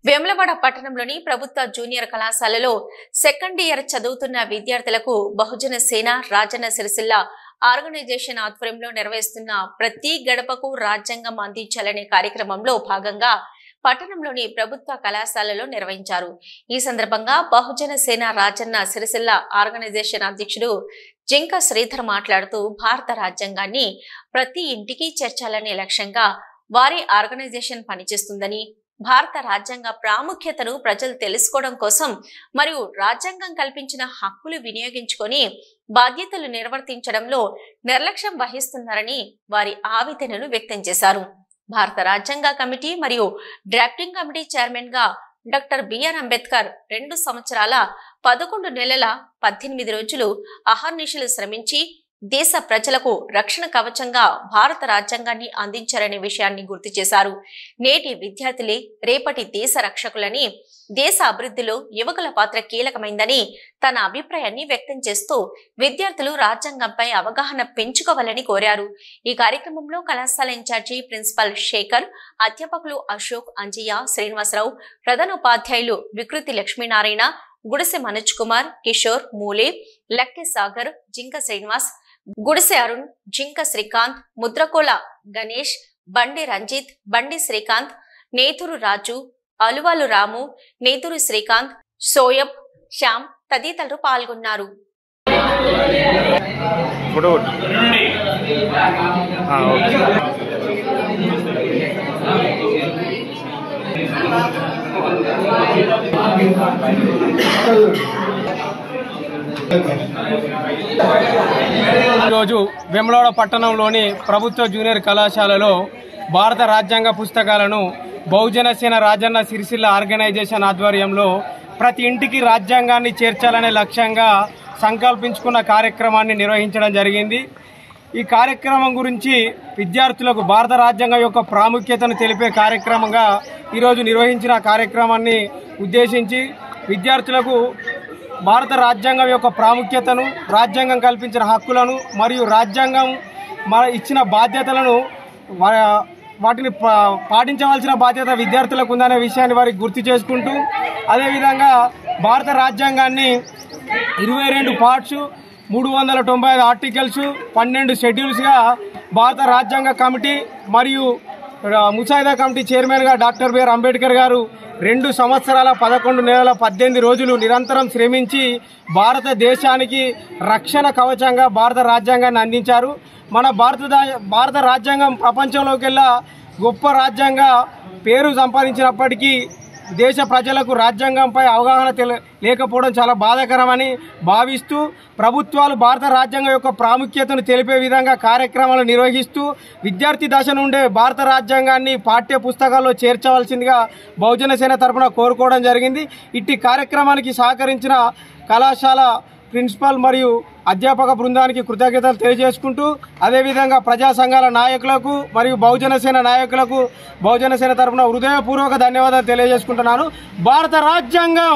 వేములవాడ పట్టణంలోని ప్రభుత్వ జూనియర్ కళాశాలలో సెకండ్ ఇయర్ చదువుతున్న విద్యార్థులకు బహుజన సేన రాజన్న సిరిసిల్ల ఆర్గనైజేషన్ ఆధ్వర్యంలో నిర్వహిస్తున్న ప్రతి గడపకు రాజ్యాంగం అందించాలనే కార్యక్రమంలో భాగంగా పట్టణంలోని ప్రభుత్వ కళాశాలలో నిర్వహించారు। ఈ సందర్భంగా బహుజన సేన రాజన్న సిరిసిల్ల ఆర్గనైజేషన్ అధ్యక్షుడు జింక శ్రీధర్ మాట్లాడుతూ భారత రాజ్యాంగాన్ని ప్రతి ఇంటికి చేర్చాలనే లక్ష్యంగా వారి ఆర్గనైజేషన్ పనిచేస్తుందని, భారత రాజ్యాంగ ప్రాముఖ్యతను ప్రజలు తెలుసుకోవడం కోసం మరియు రాజ్యాంగం కల్పించిన హక్కులు వినియోగించుకొని బాధ్యతలు నిర్వర్తించడంలో నిర్లక్ష్యం వహిస్తున్నారని వారి ఆవేదనను వ్యక్తం చేశారు। భారత రాజ్యాంగ కమిటీ మరియు డ్రాఫ్టింగ్ కమిటీ చైర్మన్ గా డాక్టర్ బిఆర్ అంబేద్కర్ 2 సంవత్సరాల 11 నెలల 18 రోజులు అహర్నిశలు శ్రమించి దేశ ప్రజలకు రక్షణ కవచంగా భారత రాజ్యాంగాన్ని అందించారనే విషయాన్ని గుర్తు చేశారు। నేటి విద్యార్థులే రేపటి దేశ రక్షకులని, దేశ అభివృద్ధిలో యువకుల పాత్ర కీలకమైందని తన అభిప్రాయాన్ని వ్యక్తం చేస్తూ విద్యార్థులు రాజ్యాంగంపై అవగాహన పెంచుకోవాలని కోరారు। ఈ కార్యక్రమంలో కళాశాల ఇన్ఛార్జి ప్రిన్సిపల్ శేఖర్, అధ్యాపకులు అశోక్, అంజయ్య, శ్రీనివాసరావు, ప్రధాన ఉపాధ్యాయులు వికృతి లక్ష్మీనారాయణ, గుడిసె మనోజ్ కుమార్, కిషోర్, మూలే, లక్కే సాగర్, జింక శ్రీనివాస్, గుడిసె అరుణ్, జింక శ్రీకాంత్, ముద్రకోల గణేష్, బండి రంజిత్, బండి శ్రీకాంత్, నేతురు రాజు, అలువాలు రాము, నేతురు శ్రీకాంత్, సోయబ్, శ్యామ్ తదితరులు పాల్గొన్నారు। ఈరోజు వేములవాడ పట్టణంలోని ప్రభుత్వ జూనియర్ కళాశాలలో భారత రాజ్యాంగ పుస్తకాలను బహుజన సేన రాజన్న సిరిసిల్ల ఆర్గనైజేషన్ ఆధ్వర్యంలో ప్రతి ఇంటికి రాజ్యాంగాన్ని చేర్చాలనే లక్ష్యంగా సంకల్పించుకున్న కార్యక్రమాన్ని నిర్వహించడం జరిగింది। ఈ కార్యక్రమం గురించి విద్యార్థులకు భారత రాజ్యాంగం యొక్క ప్రాముఖ్యతను తెలిపే కార్యక్రమంగా ఈరోజు నిర్వహించిన కార్యక్రమాన్ని ఉద్దేశించి విద్యార్థులకు భారత రాజ్యాంగం యొక్క ప్రాముఖ్యతను, రాజ్యాంగం కల్పించిన హక్కులను మరియు రాజ్యాంగం ఇచ్చిన బాధ్యతలను వాటిని పాటించవలసిన బాధ్యత విద్యార్థులకు ఉందనే విషయాన్ని వారికి గుర్తు చేసుకుంటూ, అదేవిధంగా భారత రాజ్యాంగాన్ని 22 పార్ట్స్, 395 ఆర్టికల్స్, 12 షెడ్యూల్స్గా భారత రాజ్యాంగ కమిటీ మరియు ముసాయిదా కమిటీ చైర్మన్గా డాక్టర్ బిఆర్ అంబేద్కర్ గారు 2 సంవత్సరాల 11 నెలల 18 రోజులు నిరంతరం శ్రమించి భారతదేశానికి రక్షణ కవచంగా భారత రాజ్యాంగాన్ని అందించారు। మన భారత రాజ్యాంగం ప్రపంచంలోకెల్లా గొప్ప రాజ్యాంగ పేరు సంపాదించినప్పటికీ దేశ ప్రజలకు రాజ్యాంగంపై అవగాహన లేకపోవడం చాలా బాధాకరమని భావిస్తూ ప్రభుత్వాలు భారత రాజ్యాంగం యొక్క ప్రాముఖ్యతను తెలిపే విధంగా కార్యక్రమాలు నిర్వహిస్తూ విద్యార్థి దశ నుండే భారత రాజ్యాంగాన్ని పాఠ్య పుస్తకాల్లో చేర్చవలసిందిగా బహుజన సేన తరపున కోరుకోవడం జరిగింది। ఇట్టి కార్యక్రమానికి సహకరించిన కళాశాల ప్రిన్సిపల్ మరియు అధ్యాపక బృందానికి కృతజ్ఞతలు తెలియజేసుకుంటూ, అదేవిధంగా ప్రజా సంఘాల నాయకులకు మరియు బహుజన సేన నాయకులకు బహుజన సేన తరపున హృదయపూర్వక ధన్యవాదాలు తెలియజేసుకుంటున్నాను। భారత రాజ్యాంగం